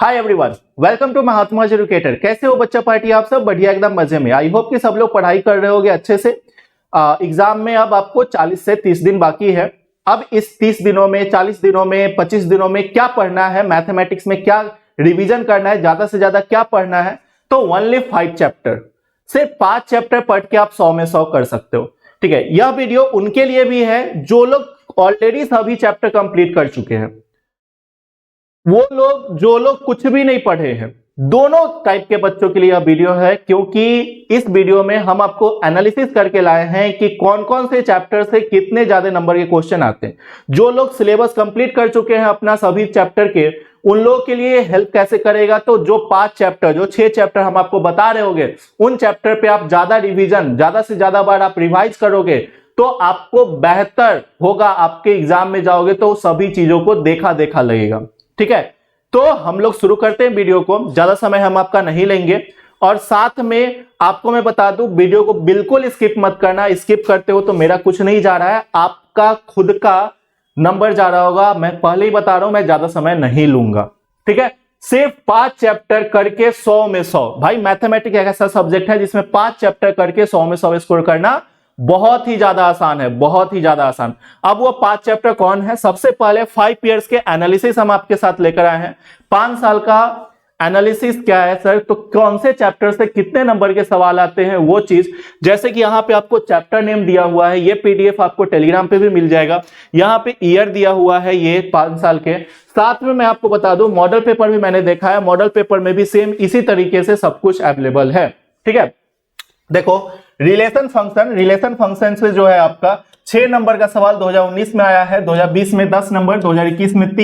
Hi everyone, welcome to Mahatma educator. कैसे हो बच्चा पार्टी? आप सब बढ़िया, एकदम मजे में। आई होप कि सब लोग पढ़ाई कर रहे होगे अच्छे से। एग्जाम में अब आपको 40 से 30 दिन बाकी है। अब इस 30 दिनों में, 40 दिनों में, 25 दिनों में क्या पढ़ना है, मैथमेटिक्स में क्या रिवीजन करना है, ज्यादा से ज्यादा क्या पढ़ना है, तो ओनली 5 चैप्टर, सिर्फ 5 चैप्टर पढ़ के आप 100 में 100 कर सकते हो। ठीक है, यह वीडियो उनके लिए भी है जो लोग ऑलरेडी सभी चैप्टर कंप्लीट कर चुके हैं, वो लोग जो लोग कुछ भी नहीं पढ़े हैं, दोनों टाइप के बच्चों के लिए यह वीडियो है। क्योंकि इस वीडियो में हम आपको एनालिसिस करके लाए हैं कि कौन कौन से चैप्टर से कितने ज्यादा नंबर के क्वेश्चन आते हैं। जो लोग सिलेबस कंप्लीट कर चुके हैं अपना सभी चैप्टर के, उन लोगों के लिए हेल्प कैसे करेगा, तो जो 5 चैप्टर, जो 6 चैप्टर हम आपको बता रहे होंगे, उन चैप्टर पे आप ज्यादा रिवीजन, ज्यादा से ज्यादा बार आप रिवाइज करोगे तो आपको बेहतर होगा। आपके एग्जाम में जाओगे तो सभी चीजों को देखा देखा लगेगा। ठीक है, तो हम लोग शुरू करते हैं वीडियो को। ज्यादा समय हम आपका नहीं लेंगे और साथ में आपको मैं बता दूं, वीडियो को बिल्कुल स्किप मत करना। स्किप करते हो तो मेरा कुछ नहीं जा रहा है, आपका खुद का नंबर जा रहा होगा। मैं पहले ही बता रहा हूं, मैं ज्यादा समय नहीं लूंगा। ठीक है, सिर्फ 5 चैप्टर करके 100 में 100। भाई मैथमेटिक्स एक ऐसा सब्जेक्ट है जिसमें 5 चैप्टर करके 100 में 100 स्कोर करना बहुत ही ज्यादा आसान है, बहुत ही ज्यादा आसान। अब वो 5 चैप्टर कौन है? सबसे पहले 5 इयर्स के एनालिसिस हम आपके साथ लेकर आए हैं। 5 साल का एनालिसिस क्या है सर, तो कौन से चैप्टर से कितने नंबर के सवाल आते हैं वो चीज। जैसे कि यहां पे आपको चैप्टर नेम दिया हुआ है, ये पीडीएफ आपको टेलीग्राम पे भी मिल जाएगा। यहां पे ईयर दिया हुआ है, ये 5 साल के। साथ में मैं आपको बता दूं, मॉडल पेपर भी मैंने देखा है, मॉडल पेपर में भी सेम इसी तरीके से सब कुछ अवेलेबल है। ठीक है, देखो रिलेशन फंक्शन से जो है आपका 6 नंबर का सवाल 2019 में आया है, 2020 में 10 नंबर, 2021 में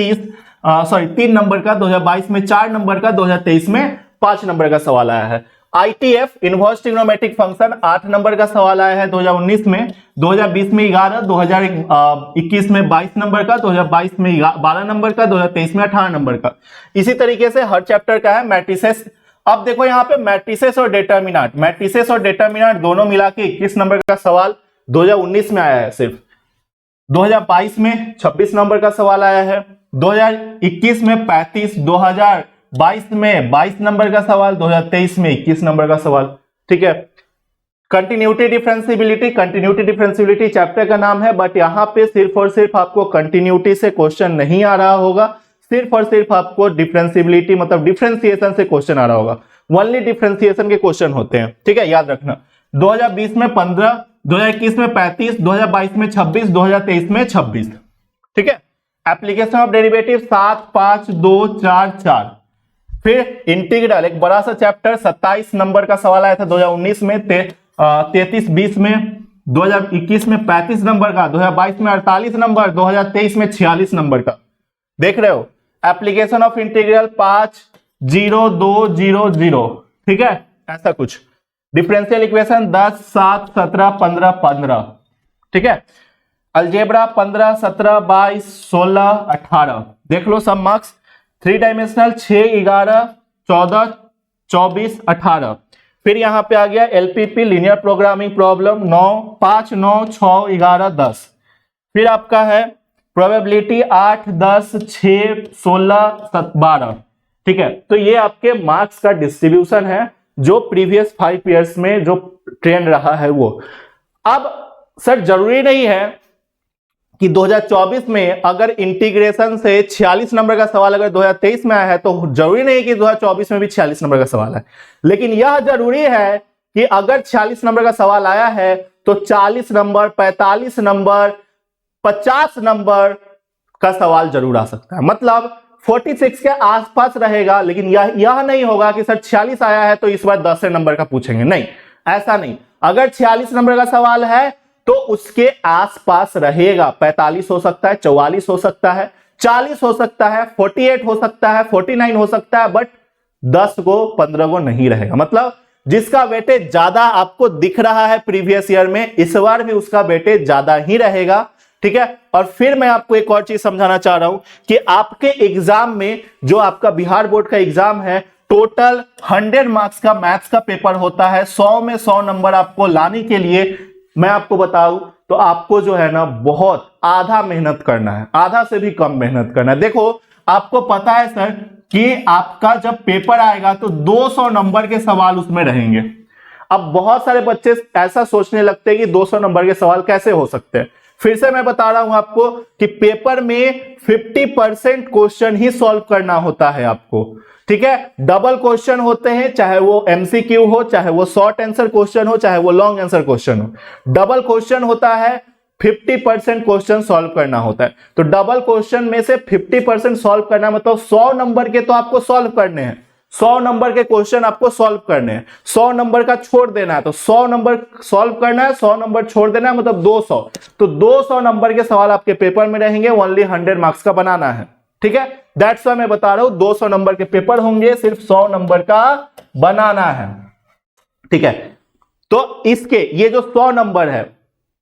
3 नंबर का, 2022 में 4 नंबर का, 2023 में 5 नंबर का सवाल आया है। ITF inverse trigonometric function 8 number का सवाल आया है 2019 में, 2020 में 11, 2021 में 22 नंबर का, 2022 में 12 नंबर का, 2023 में 18 नंबर का। इसी तरीके से हर चैप्टर का है मैट्रिसेस। अब देखो यहाँ पे मैट्रिसेस और डिटरमिनेंट दोनों मिला के 21 नंबर का सवाल 2019 में आया है। सिर्फ 2022 में 26 नंबर का सवाल आया है, 2021 में 35, 2022 में 22 नंबर का सवाल, 2023 में 21 नंबर का सवाल। ठीक है, कंटिन्यूटी डिफरेंशियबिलिटी चैप्टर का नाम है, बट यहाँ पे सिर्फ और सिर्फ आपको कंटिन्यूटी से क्वेश्चन नहीं आ रहा होगा, सिर्फ और सिर्फ आपको डिफरेंशियबिलिटी मतलब डिफरेंशिएशन से क्वेश्चन आ रहा होगा। ओनली डिफरेंशिएशन के क्वेश्चन होते हैं। ठीक है, याद रखना। 2020 में 15, 2021 में 35, 2022 में 26, 2023 में 26। ठीक है, एप्लीकेशन ऑफ डेरिवेटिव 7, 5, 2, 4, 4। फिर इंटीग्रल एक बड़ा सा चैप्टर 27 नंबर का सवाल आया था 2019 में, 33, 20 में, 2021 में 35 नंबर का, 2022 में 48 नंबर, 2023 में 46 नंबर का। देख रहे हो, एप्लीकेशन ऑफ इंटीग्रल 5, 0, 2, 0, 0। ठीक है, ऐसा कुछ। Differential equation 10, 7, 17, 15, 15। ठीक है, अलजेब्रा 15, 17, 22, 16, 18। देख लो सब मार्क्स। 3 डायमेंशनल 6, 11, 14, 24, 18। फिर यहां पे आ गया एलपीपी लीनियर प्रोग्रामिंग प्रॉब्लम 9, 5, 9, 6, 11, 10। फिर आपका है प्रोबेबिलिटी 8, 10, 6, 16, 12। ठीक है, तो ये आपके मार्क्स का डिस्ट्रीब्यूशन है जो प्रीवियस 5 इयर्स में जो ट्रेंड रहा है वो। अब सर जरूरी नहीं है कि 2024 में अगर इंटीग्रेशन से 46 नंबर का सवाल अगर 2023 में आया है तो जरूरी नहीं कि 2024 में भी 46 नंबर का सवाल है। लेकिन यह जरूरी है कि अगर 46 नंबर का सवाल आया है तो 40 नंबर, 45 नंबर, 50 नंबर का सवाल जरूर आ सकता है। मतलब 46 के आसपास रहेगा। लेकिन यह नहीं होगा कि सर 46 आया है तो इस बार 10 नंबर का पूछेंगे, नहीं, ऐसा नहीं। अगर 46 नंबर का सवाल है तो उसके आसपास रहेगा। 45 हो सकता है, 44 हो सकता है, 40 हो सकता है, 48 हो सकता है, 49 हो सकता है, बट 10 को 15 को नहीं रहेगा। मतलब जिसका वेटेज ज्यादा आपको दिख रहा है प्रीवियस ईयर में, इस बार भी उसका वेटेज ज्यादा ही रहेगा। ठीक है, और फिर मैं आपको एक और चीज समझाना चाह रहा हूं कि आपके एग्जाम में, जो आपका बिहार बोर्ड का एग्जाम है, टोटल 100 मार्क्स का मैथ्स का पेपर होता है। 100 में 100 नंबर आपको लाने के लिए मैं आपको बताऊं तो आपको जो है ना बहुत आधा मेहनत करना है, आधा से भी कम मेहनत करना है। देखो आपको पता है सर कि आपका जब पेपर आएगा तो 200 नंबर के सवाल उसमें रहेंगे। अब बहुत सारे बच्चे ऐसा सोचने लगते हैं कि 200 नंबर के सवाल कैसे हो सकते हैं। फिर से मैं बता रहा हूं आपको कि पेपर में 50% क्वेश्चन ही सॉल्व करना होता है आपको, ठीक है। डबल क्वेश्चन होते हैं, चाहे वो एमसीक्यू हो, चाहे वो शॉर्ट आंसर क्वेश्चन हो, चाहे वो लॉन्ग आंसर क्वेश्चन हो। डबल क्वेश्चन होता है, 50% क्वेश्चन सॉल्व करना होता है। तो डबल क्वेश्चन में से 50% सॉल्व करना मतलब 100 नंबर के तो आपको सॉल्व करने हैं, 100 नंबर के क्वेश्चन आपको सॉल्व करने हैं। 100 नंबर का छोड़ देना है, तो 100 नंबर सॉल्व करना है, 100 नंबर छोड़ देना है, मतलब 200। तो 200 नंबर के सवाल आपके पेपर में रहेंगे, ओनली 100 मार्क्स का बनाना है, ठीक है। दैट्स व्हाई मैं बता रहा हूं 200 नंबर के पेपर होंगे, सिर्फ 100 नंबर का बनाना है, ठीक है। तो इसके ये जो 100 नंबर है,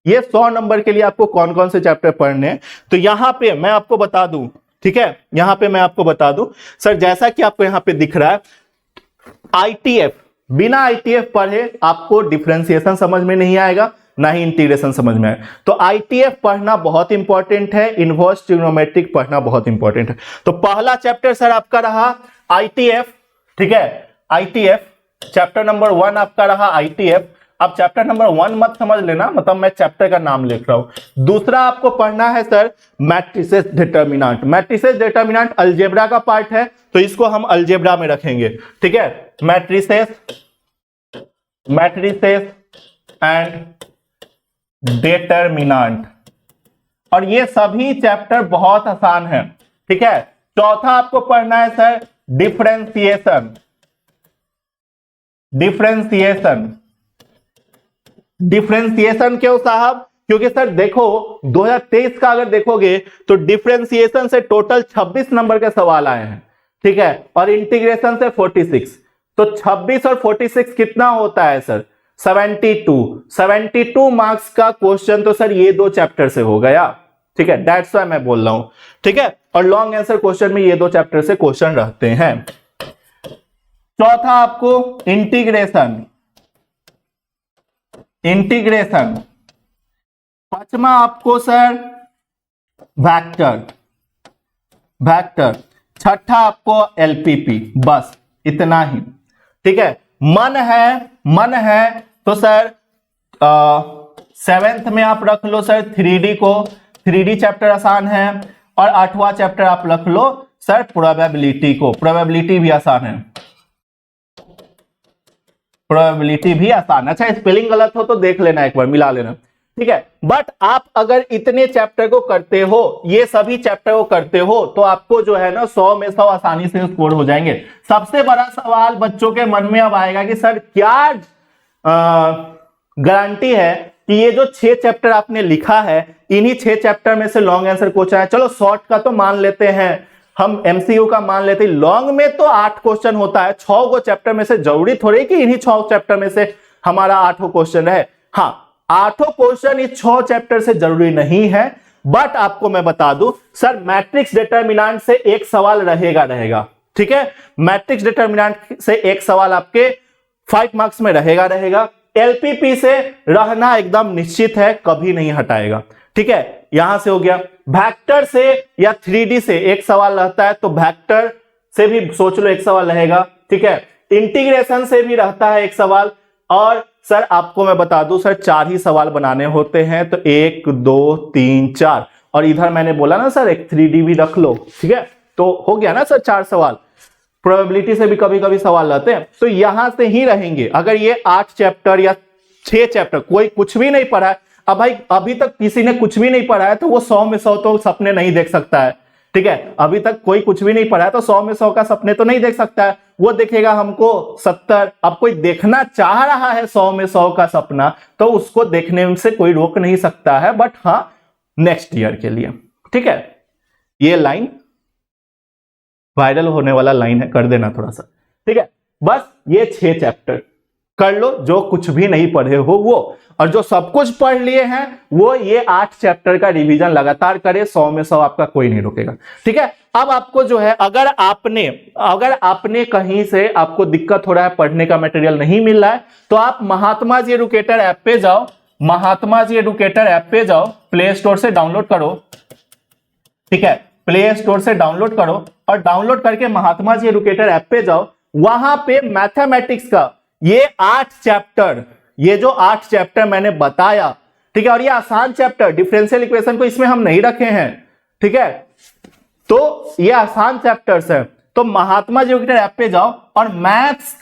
ये 100 नंबर के लिए आपको कौन कौन से चैप्टर पढ़ने हैं, तो यहां पे मैं आपको बता दूं, ठीक है। यहां पे मैं आपको बता दूं सर, जैसा कि आपको यहां पे दिख रहा है, आईटीएफ, बिना आईटीएफ पढ़े आपको डिफरेंशिएशन समझ में नहीं आएगा, ना ही इंटीग्रेशन समझ में आएगा। तो आईटीएफ पढ़ना बहुत इंपॉर्टेंट है, इनवर्स ट्रिग्नोमेट्रिक पढ़ना बहुत इंपॉर्टेंट है। तो पहला चैप्टर सर आपका रहा आईटीएफ, ठीक है। आईटीएफ चैप्टर नंबर 1 आपका रहा आईटीएफ। अब चैप्टर नंबर 1 मत समझ लेना, मतलब मैं चैप्टर का नाम लिख रहा हूं। दूसरा आपको पढ़ना है sir matrices determinant. Matrices determinant algebra का पार्ट है, तो इसको हम अलजेब्रा में रखेंगे, ठीक है। मैट्रिसेस एंड डिटर्मिनेंट, और ये सभी चैप्टर बहुत आसान है, ठीक है। चौथा आपको पढ़ना है सर डिफरेंशिएशन। डिफरेंशिएशन क्यों साहब? क्योंकि सर देखो 2023 का अगर देखोगे तो डिफरेंशिएशन से टोटल 26 नंबर के सवाल आए हैं, ठीक है, और इंटीग्रेशन से 46। तो 26 और 46 कितना होता है सर? 72 मार्क्स का क्वेश्चन तो सर ये 2 चैप्टर से हो गया, ठीक है। दैट्स व्हाई मैं बोल रहा हूं, ठीक है। और लॉन्ग आंसर क्वेश्चन में ये 2 चैप्टर से क्वेश्चन रहते हैं। चौथा आपको इंटीग्रेशन। पांचवा आपको सर वेक्टर। छठा आपको एलपीपी। बस इतना ही, ठीक है। मन है तो सर 7th में आप रख लो सर 3D को, 3D चैप्टर आसान है। और 8वां चैप्टर आप रख लो सर प्रोबेबिलिटी को, प्रोबेबिलिटी भी आसान है, प्रोबेबिलिटी भी आसान। अच्छा स्पेलिंग गलत हो तो देख लेना, एक बार मिला लेना, ठीक है। बट आप अगर इतने चैप्टर को करते हो, ये सभी चैप्टर को करते हो, तो आपको जो है ना 100 में 100 आसानी से स्कोर हो जाएंगे। सबसे बड़ा सवाल बच्चों के मन में अब आएगा कि सर क्या गारंटी है कि ये जो 6 चैप्टर आपने लिखा है, इन्हीं 6 चैप्टर में से लॉन्ग आंसर क्वेश्चन है। चलो शॉर्ट का तो मान लेते हैं, हम एमसीयू का मान लेते हैं, लॉन्ग में तो 8 क्वेश्चन होता है, 6 को चैप्टर में से जरूरी थोड़ी कि इन्हीं 6 चैप्टर में से हमारा 8 क्वेश्चन रहे। हाँ 8 क्वेश्चन इस 6 चैप्टर से जरूरी नहीं है, बट आपको मैं बता दूं सर मैट्रिक्स डिटर्मिनेंट से एक सवाल रहेगा, ठीक है। मैट्रिक्स डिटर्मिनेंट से एक सवाल आपके 5 मार्क्स में रहेगा। एलपीपी से रहना एकदम निश्चित है, कभी नहीं हटाएगा, ठीक है। यहां से हो गया। वेक्टर से या 3D से एक सवाल रहता है, तो वेक्टर से भी सोच लो एक सवाल रहेगा, ठीक है। इंटीग्रेशन से भी रहता है एक सवाल। और सर आपको मैं बता दूं सर 4 ही सवाल बनाने होते हैं, तो 1 2 3 4, और इधर मैंने बोला ना सर एक 3D भी रख लो, ठीक है। तो हो गया ना सर 4 सवाल। प्रोबेबिलिटी से भी कभी कभी सवाल रहते हैं, तो यहां से ही रहेंगे। अगर ये 8 चैप्टर या 6 चैप्टर कोई कुछ भी नहीं पढ़ा है, अब भाई अभी तक किसी ने कुछ भी नहीं पढ़ा है, तो वो 100 में 100 तो सपने नहीं देख सकता है, ठीक है। अभी तक कोई कुछ भी नहीं पढ़ा है तो 100 में 100 का सपने तो नहीं देख सकता है, वो देखेगा हमको 70। अब कोई देखना चाह रहा है 100 में 100 का सपना, तो उसको देखने से कोई रोक नहीं सकता है, बट हाँ नेक्स्ट ईयर के लिए, ठीक है। ये लाइन वायरल होने वाला लाइन है, कर देना थोड़ा सा, ठीक है। बस ये 6 चैप्टर कर लो, जो कुछ भी नहीं पढ़े हो वो, और जो सब कुछ पढ़ लिए हैं वो ये 8 चैप्टर का रिवीजन लगातार करे, 100 में 100 आपका कोई नहीं रोकेगा, ठीक है। अब आपको जो है अगर आपने कहीं से आपको दिक्कत हो रहा है, पढ़ने का मटेरियल नहीं मिल रहा है, तो आप महात्मा जी एडुकेटर ऐप पे जाओ, महात्मा जी एडुकेटर ऐप पे जाओ, प्ले स्टोर से डाउनलोड करो, ठीक है। प्ले स्टोर से डाउनलोड करो और डाउनलोड करके महात्मा जी एजुकेटर ऐप पे जाओ, वहां पे मैथमेटिक्स का ये 8 चैप्टर, ये जो 8 चैप्टर मैंने बताया, ठीक है, और ये आसान चैप्टर, डिफरेंशियल इक्वेशन को इसमें हम नहीं रखे हैं, ठीक है, तो ये आसान चैप्टर्स है। तो महात्मा जी एजुकेटर ऐप पे जाओ और मैथ्स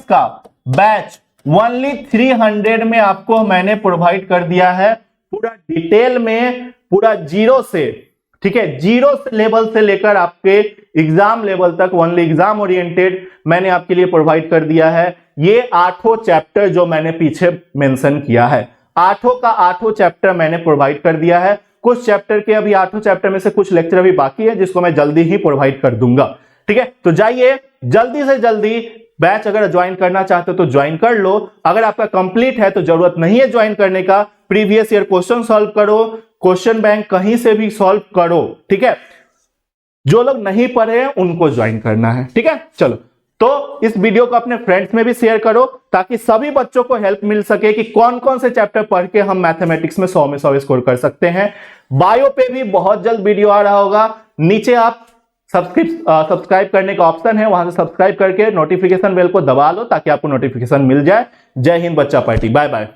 का बैच ओनली 300 में आपको मैंने प्रोवाइड कर दिया है, पूरा डिटेल में, पूरा जीरो से, ठीक है, जीरो लेवल से लेकर आपके एग्जाम लेवल तक, ओनली एग्जाम ओरिएंटेड मैंने आपके लिए प्रोवाइड कर दिया है। ये 8 चैप्टर जो मैंने पीछे मेंशन किया है, 8 चैप्टर मैंने प्रोवाइड कर दिया है। कुछ चैप्टर के अभी 8 चैप्टर में से कुछ लेक्चर अभी बाकी है, जिसको मैं जल्दी ही प्रोवाइड कर दूंगा, ठीक है। तो जाइए जल्दी से जल्दी बैच अगर ज्वाइन करना चाहते हो तो ज्वाइन कर लो। अगर आपका कंप्लीट है तो जरूरत नहीं है ज्वाइन करने का, प्रीवियस ईयर क्वेश्चन सॉल्व करो, क्वेश्चन बैंक कहीं से भी सॉल्व करो, ठीक है। जो लोग नहीं पढ़े हैं उनको ज्वाइन करना है, ठीक है। चलो, तो इस वीडियो को अपने फ्रेंड्स में भी शेयर करो, ताकि सभी बच्चों को हेल्प मिल सके कि कौन कौन से चैप्टर पढ़ के हम मैथमेटिक्स में 100 में 100 स्कोर कर सकते हैं। बायो पे भी बहुत जल्द वीडियो आ रहा होगा, नीचे आप सब्सक्राइब करने का ऑप्शन है, वहां से सब्सक्राइब करके नोटिफिकेशन बेल को दबा लो ताकि आपको नोटिफिकेशन मिल जाए। जय हिंद बच्चा पार्टी, बाय बाय।